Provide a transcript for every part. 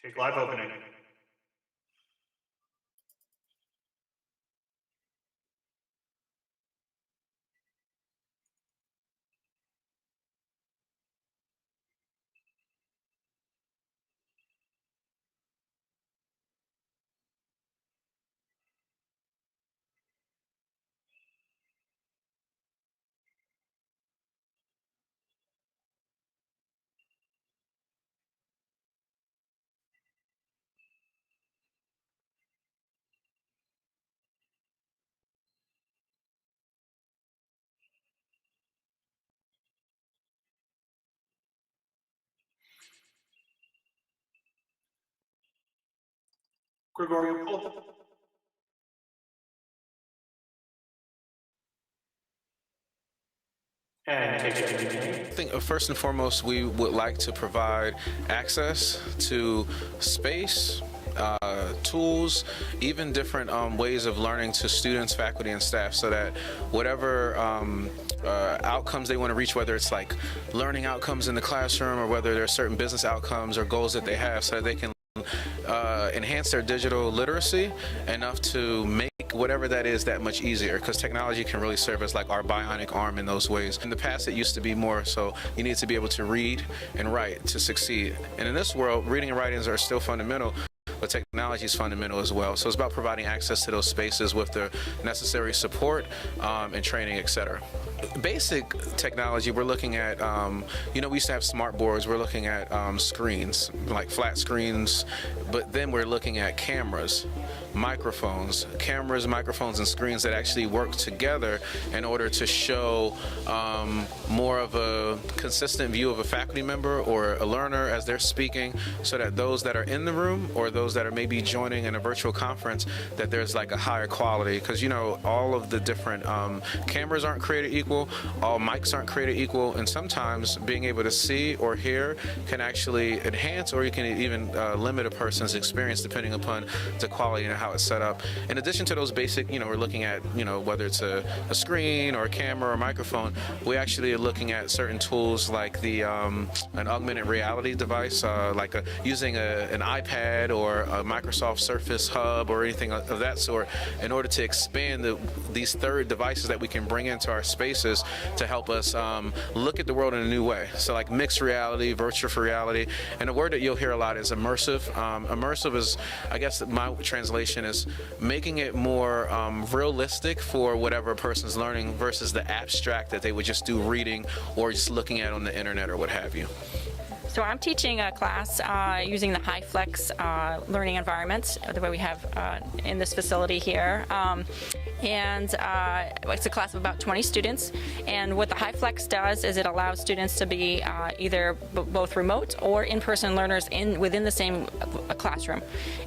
Take live opening. Gregorian, pull up. And take it. I think first and foremost, we would like to provide access to space, tools, even different ways of learning to students, faculty, and staff, so that whatever outcomes they want to reach, whether it's like learning outcomes in the classroom or whether there are certain business outcomes or goals that they have, so that they can enhance their digital literacy enough to make whatever that is that much easier, because technology can really serve as like our bionic arm in those ways. In the past, it used to be more so you need to be able to read and write to succeed. And in this world, reading and writing are still fundamental, but technology is fundamental as well. So it's about providing access to those spaces with the necessary support and training, etc. Basic technology, we're looking at, we used to have smart boards. We're looking at screens, like flat screens, but then we're looking at cameras, microphones, and screens that actually work together in order to show more of a consistent view of a faculty member or a learner as they're speaking, so that those that are in the room or those that are maybe joining in a virtual conference, that there's like a higher quality, because all of the different cameras aren't created equal, all mics aren't created equal, and sometimes being able to see or hear can actually enhance, or you can even limit a person's experience depending upon the quality and how it's set up. In addition to those basic, we're looking at, whether it's a screen or a camera or a microphone, we actually are looking at certain tools like an augmented reality device, using an iPad or a Microsoft Surface Hub or anything of that sort, in order to expand these third devices that we can bring into our spaces to help us look at the world in a new way. So like mixed reality, virtual reality, and a word that you'll hear a lot is immersive. Immersive is, I guess my translation is making it more realistic for whatever a person's learning versus the abstract that they would just do reading or just looking at on the internet or what have you. So I'm teaching a class using the HyFlex learning environment, the way we have in this facility here. And it's a class of about 20 students. And what the HyFlex does is it allows students to be either both remote or in-person learners within the same classroom.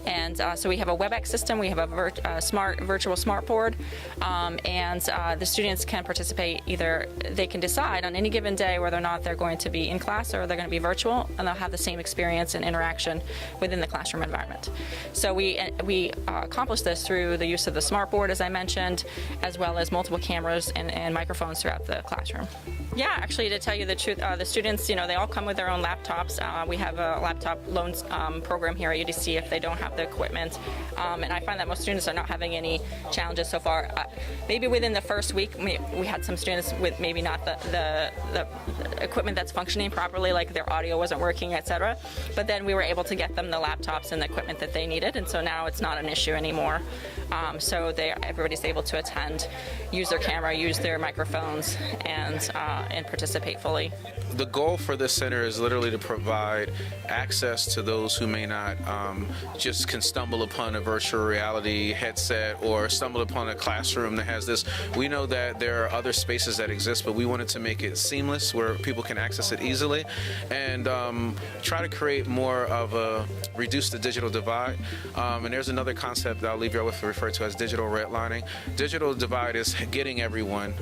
And so we have a WebEx system, we have a virtual smartboard, and the students can participate. Either they can decide on any given day whether or not they're going to be in class or they're going to be virtual, and they'll have the same experience and interaction within the classroom environment. So we accomplish this through the use of the smartboard, as I mentioned, as well as multiple cameras and microphones throughout the classroom. Yeah, actually, to tell you the truth, the students, they all come with their own laptops. We have a laptop loans program here at UDC if they don't have the equipment. And I find that most students are not having any challenges so far. Maybe within the first week, we had some students with maybe not the equipment that's functioning properly, like their audio wasn't working, etc. But then we were able to get them the laptops and the equipment that they needed, and so now it's not an issue anymore. So everybody's able to attend, use their camera, use their microphones, and participate fully. The goal for this center is literally to provide access to those who may not just can stumble upon a virtual reality headset or stumble upon a classroom that has this. We know that there are other spaces that exist, but we wanted to make it seamless where people can access it easily, and try to create more of a reduce the digital divide. And there's another concept that I'll leave you with, referred to as digital redlining. Digital divide is getting everyone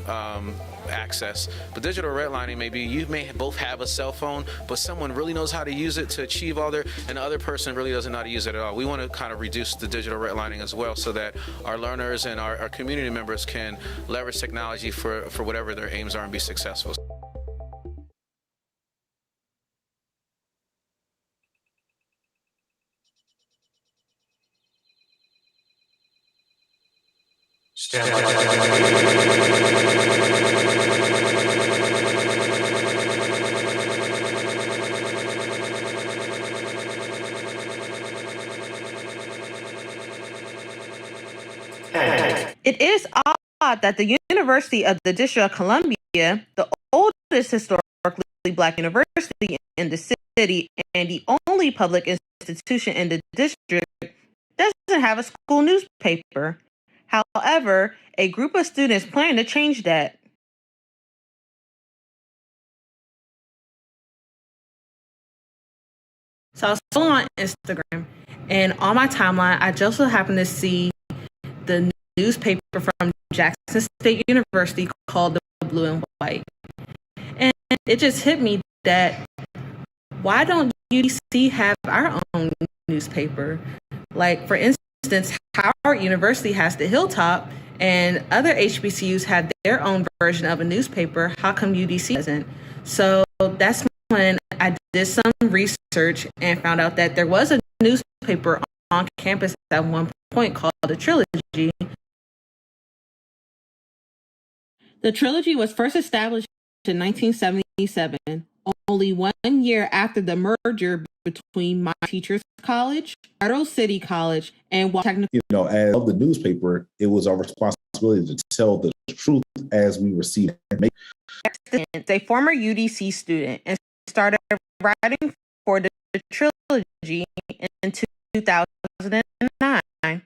access, but digital redlining, maybe you may both have a cell phone, but someone really knows how to use it to achieve all their, and the other person really doesn't know how to use it at all. We want to kind of reduce the digital redlining as well, so that our learners and our community members can leverage technology for whatever their aims are and be successful. It is odd that the University of the District of Columbia, the oldest historically black university in the city and the only public institution in the district, doesn't have a school newspaper. However, a group of students plan to change that. So I was scrolling on Instagram, and on my timeline, I just so happened to see the newspaper from Jackson State University called the Blue and White. And it just hit me that why don't UDC have our own newspaper? Like, for instance, Howard University has the Hilltop, and other HBCUs have their own version of a newspaper. How come UDC doesn't? So that's when I did some research and found out that there was a newspaper on campus at one point called The Trilogy. The Trilogy was first established in 1977, only 1 year after the merger between my teacher's college, Federal City College, and Technical. As of the newspaper, it was our responsibility to tell the truth as we receive it. A former UDC student and started writing for the Trilogy in 2009.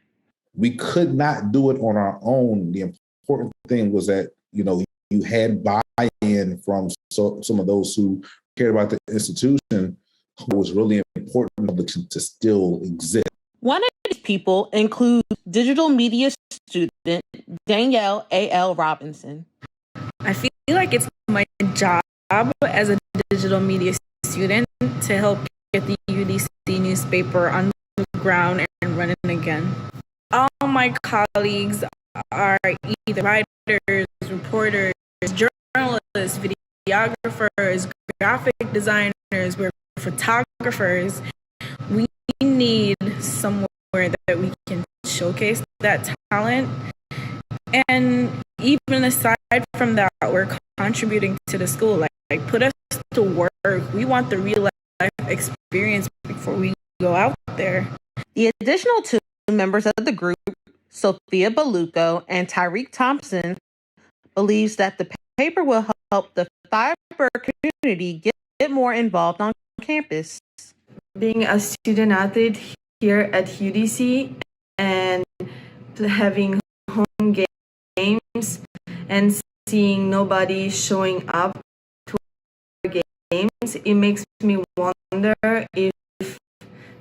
We could not do it on our own. The important thing was that, you had buy-in from some of those who cared about the institution. It was really important to still exist. One of these people includes digital media student Danielle A.L. Robinson. I feel like it's my job as a digital media student to help get the UDC newspaper on the ground and running again. All my colleagues are either writers, reporters, journalists, videographers, graphic designers, we're photographers. We need somewhere that we can showcase that talent. And even aside from that, we're contributing to the school. Like put us to work. We want the real life experience before we go out there. The additional two members of the group, Sophia Baluco and Tyreek Thompson, believes that the paper will help the fiber community get more involved on campus. Being a student athlete here at UDC and having home games and seeing nobody showing up to our games, it makes me wonder if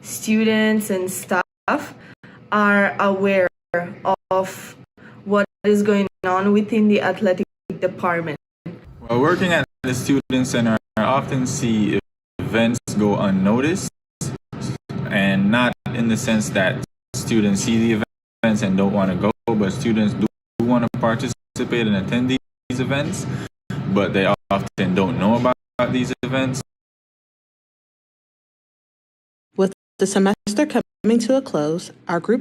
students and staff are aware of what is going on within the athletic department. While working at the Student Center, I often see events go unnoticed, and not in the sense that students see the events and don't want to go, but students do want to participate and attend these events, but they often don't know about these events. With the semester coming to a close, our group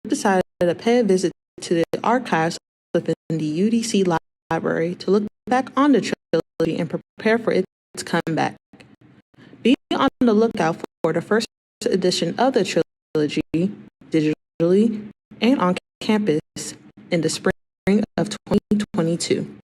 decided to pay a visit to the archives within the UDC library to look back on the trilogy and prepare for its comeback. Be on the lookout for the first edition of the trilogy, digitally and on campus, in the spring of 2022.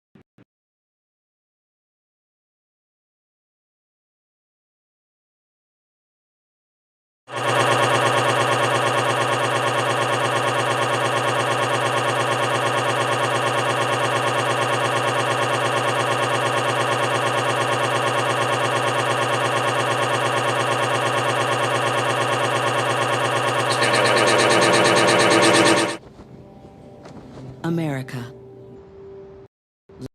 America,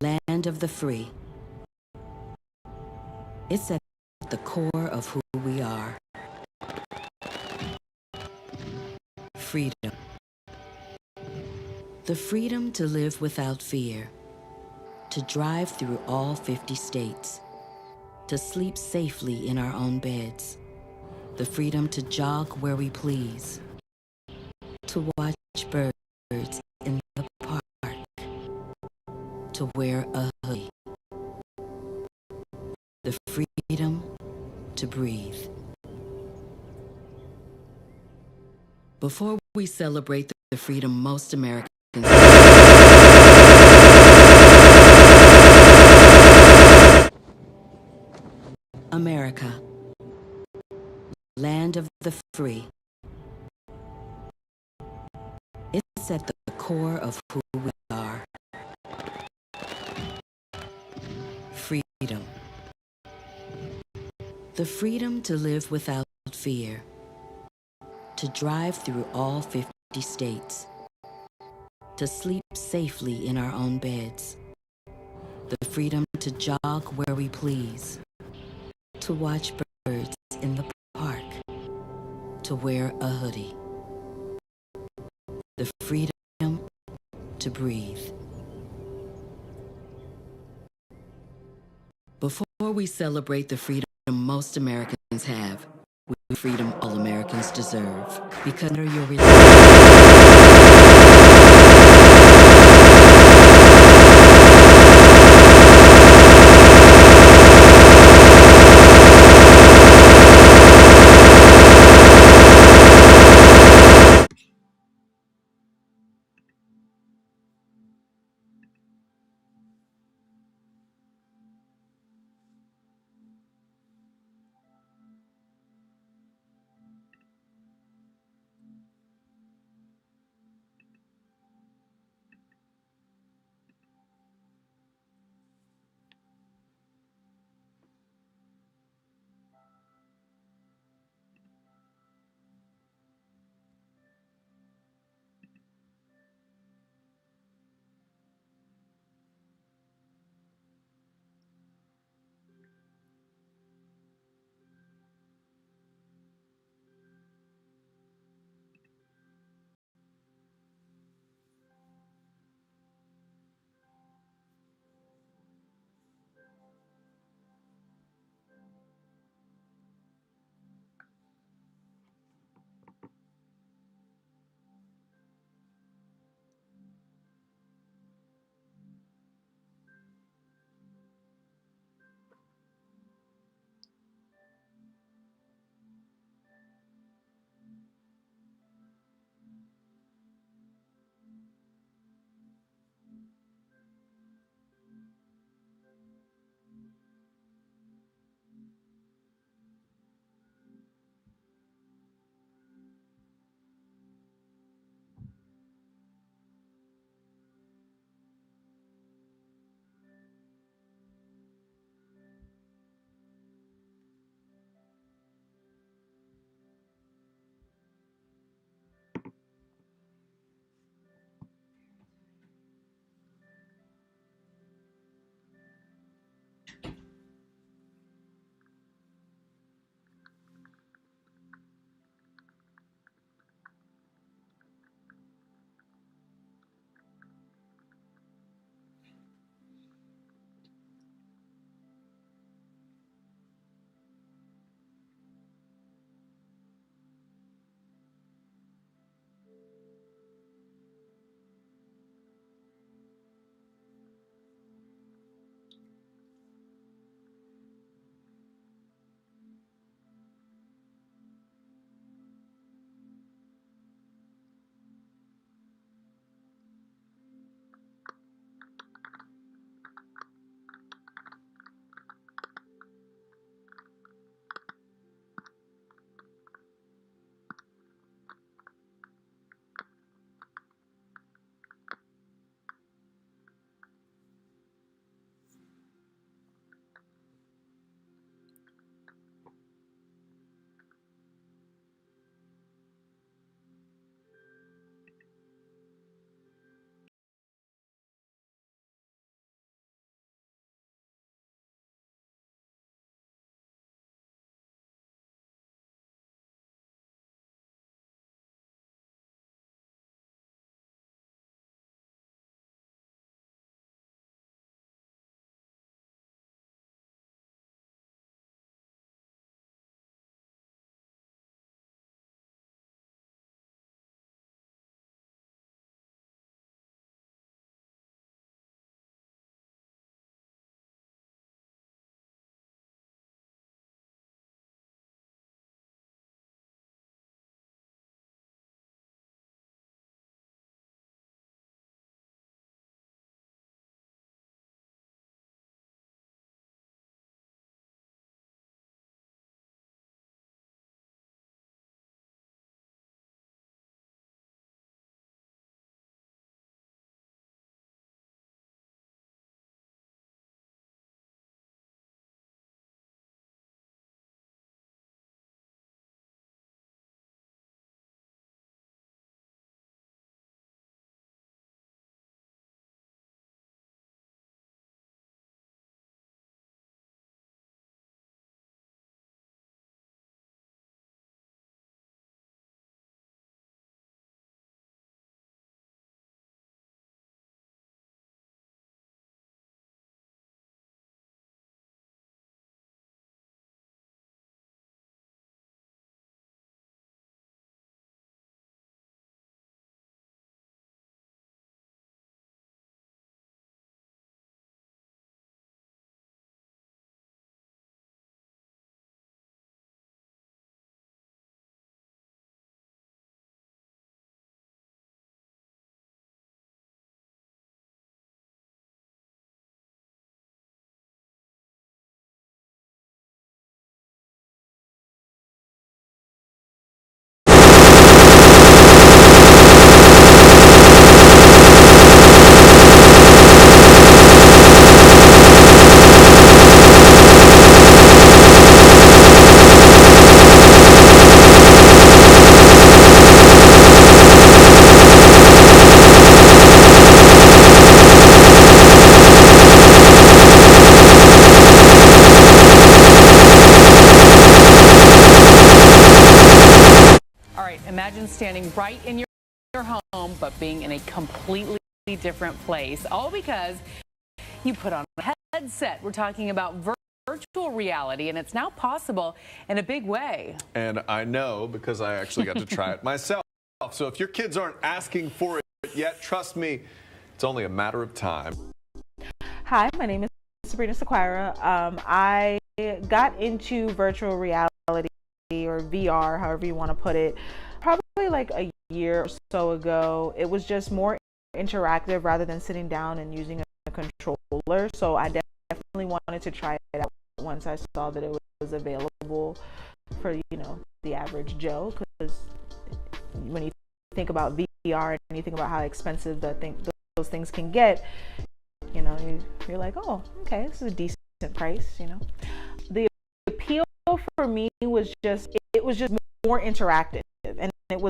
land of the free. It's at the core of who we are. Freedom. The freedom to live without fear, to drive through all 50 states, to sleep safely in our own beds, the freedom to jog where we please, to watch birds in the park, to wear a hoodie. The freedom to breathe. Before we celebrate the freedom most Americans America, land of the free. It's at the core of who we are. Freedom. The freedom to live without fear. To drive through all 50 states. To sleep safely in our own beds. The freedom to jog where we please. To watch birds in the park. To wear a hoodie. The freedom to breathe. Before we celebrate the freedom most Americans have, the freedom all Americans deserve. Because under your Imagine standing right in your home, but being in a completely different place, all because you put on a headset. We're talking about virtual reality, and it's now possible in a big way. And I know because I actually got to try it myself. So if your kids aren't asking for it yet, trust me, it's only a matter of time. Hi, my name is Sabrina Sequira. I got into virtual reality or VR, however you want to put it, probably like a year or so ago. It was just more interactive rather than sitting down and using a controller. So I definitely wanted to try it out once I saw that it was available for, the average Joe, because when you think about VR and you think about how expensive those things can get, you're like, oh, okay, this is a decent price, The appeal for me was it was just more interactive, and it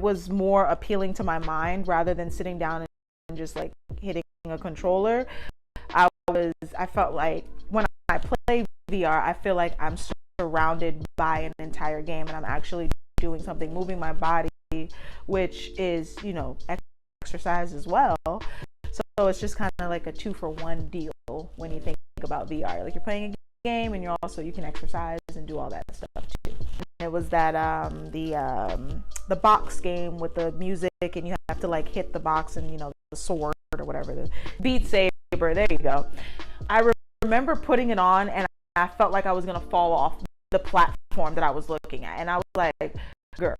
was more appealing to my mind rather than sitting down and just like hitting a controller. I felt like when I play VR, I feel like I'm surrounded by an entire game, and I'm actually doing something, moving my body, which is, exercise as well. So it's just kind of like a 2-for-1 deal when you think about VR. Like, you're playing a game, and you can exercise and do all that stuff too. It was that the box game with the music, and you have to like hit the box and the sword or whatever, the Beat Saber. There you go. I remember putting it on, and I felt like I was gonna fall off the platform that I was looking at, and I was like, girl,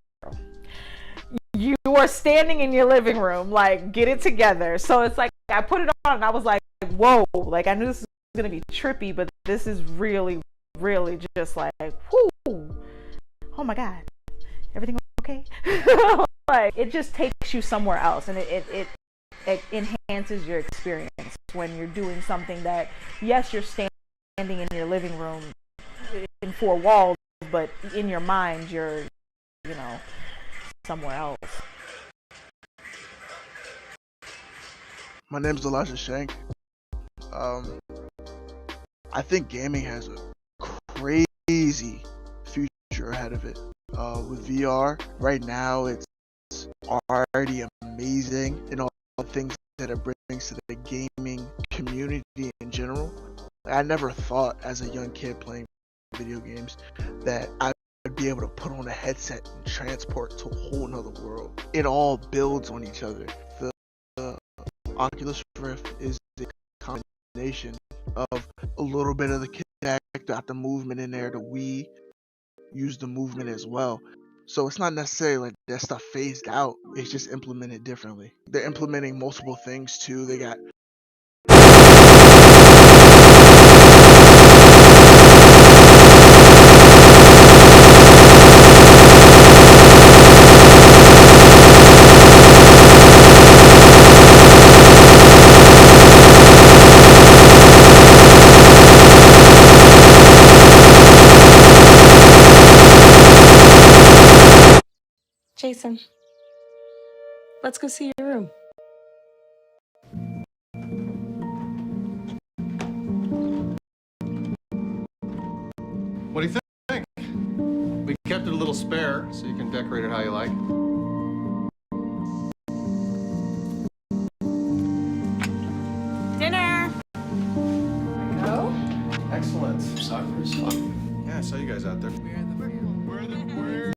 you are standing in your living room, like, get it together. So it's like, I put it on and I was like, whoa, like, I knew this was gonna be trippy, but this is really, really just like, whoo, oh my God, everything okay? Like, it just takes you somewhere else, and it enhances your experience when you're doing something that, yes, you're standing in your living room in 4 walls, but in your mind, you're, somewhere else. My name is Elijah Shank. I think gaming has a crazy future ahead of it. With VR, right now it's already amazing in all the things that it brings to the gaming community in general. I never thought as a young kid playing video games that I'd be able to put on a headset and transport to a whole nother world. It all builds on each other. The Oculus Rift is the combination of a little bit of the Kinect, got the movement in there. The Wii used the movement as well. So it's not necessarily like that stuff phased out. It's just implemented differently. They're implementing multiple things too. They got Jason, let's go see your room. What do you think? We kept it a little spare, so you can decorate it how you like. Dinner! Go. Excellent. Soccer is fun. Yeah, I saw you guys out there. We're the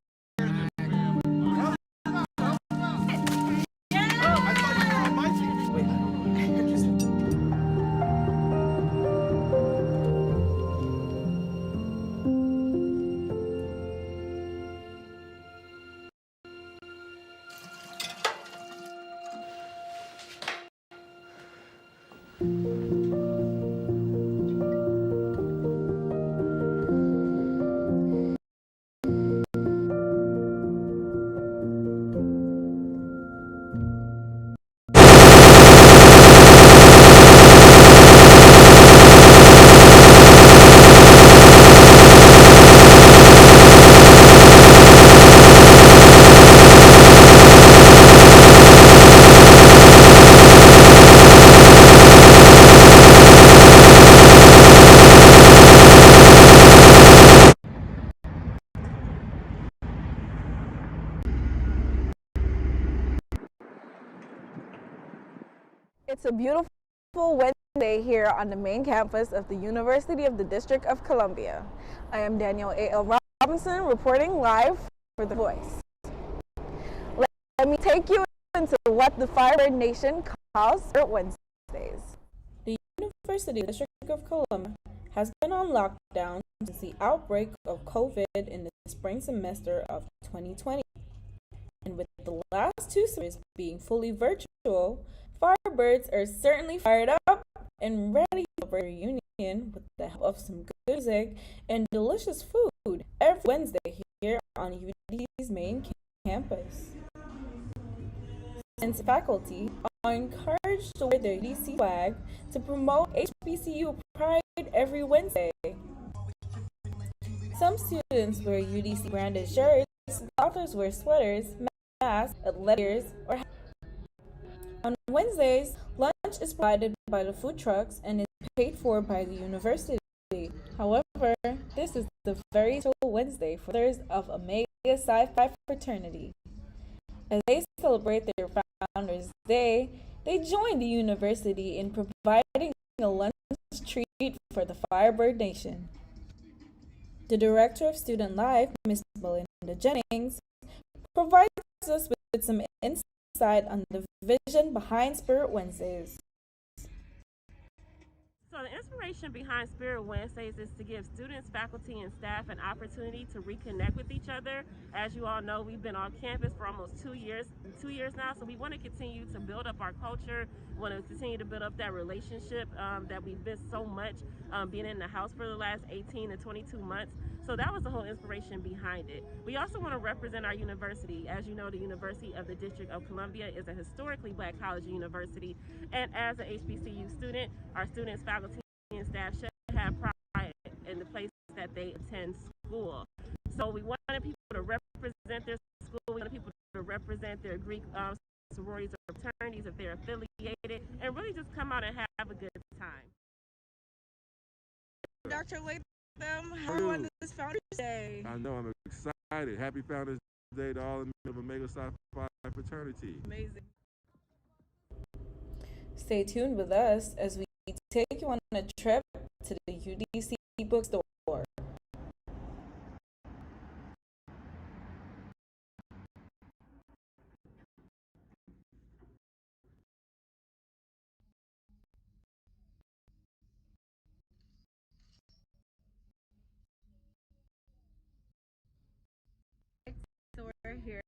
It's a beautiful Wednesday here on the main campus of the University of the District of Columbia. I am Danielle A.L. Robinson reporting live for The Voice. Let me take you into what the Firebird Nation calls Spirit Wednesdays. The University of the District of Columbia has been on lockdown since the outbreak of COVID in the spring semester of 2020. And with the last two semesters being fully virtual, Firebirds are certainly fired up and ready for a reunion with the help of some good music and delicious food every Wednesday here on UDC's main campus. Since faculty are encouraged to wear their UDC flag to promote HBCU pride every Wednesday. Some students wear UDC branded shirts, others wear sweaters, masks, letters, or hats. On Wednesdays, lunch is provided by the food trucks and is paid for by the university. However, this is the very special Wednesday for others of Omega Psi Phi fraternity. As they celebrate their Founders Day, they join the university in providing a lunch treat for the Firebird Nation. The Director of Student Life, Ms. Belinda Jennings, provides us with some insight on the vision behind Spirit Wednesdays. So the inspiration behind Spirit Wednesdays is to give students, faculty, and staff an opportunity to reconnect with each other. As you all know, we've been on campus for almost 2 years now, so we want to continue to build up our culture, want to continue to build up that relationship that we've missed so much being in the house for the last 18 to 22 months. So that was the whole inspiration behind it. We also want to represent our university. As you know, the University of the District of Columbia is a historically black college university, and as an HBCU student, our students, faculty, and staff should have pride in the place that they attend school. So we wanted people to represent their school, we wanted people to represent their Greek sororities or fraternities if they're affiliated, and really just come out and have a good time. Dr. Latham, how on this Founders Day? I know, I'm excited. Happy Founders Day to all of Omega Psi Phi fraternity. Amazing. Stay tuned with us as we take you on a trip to the UDC bookstore. So we're here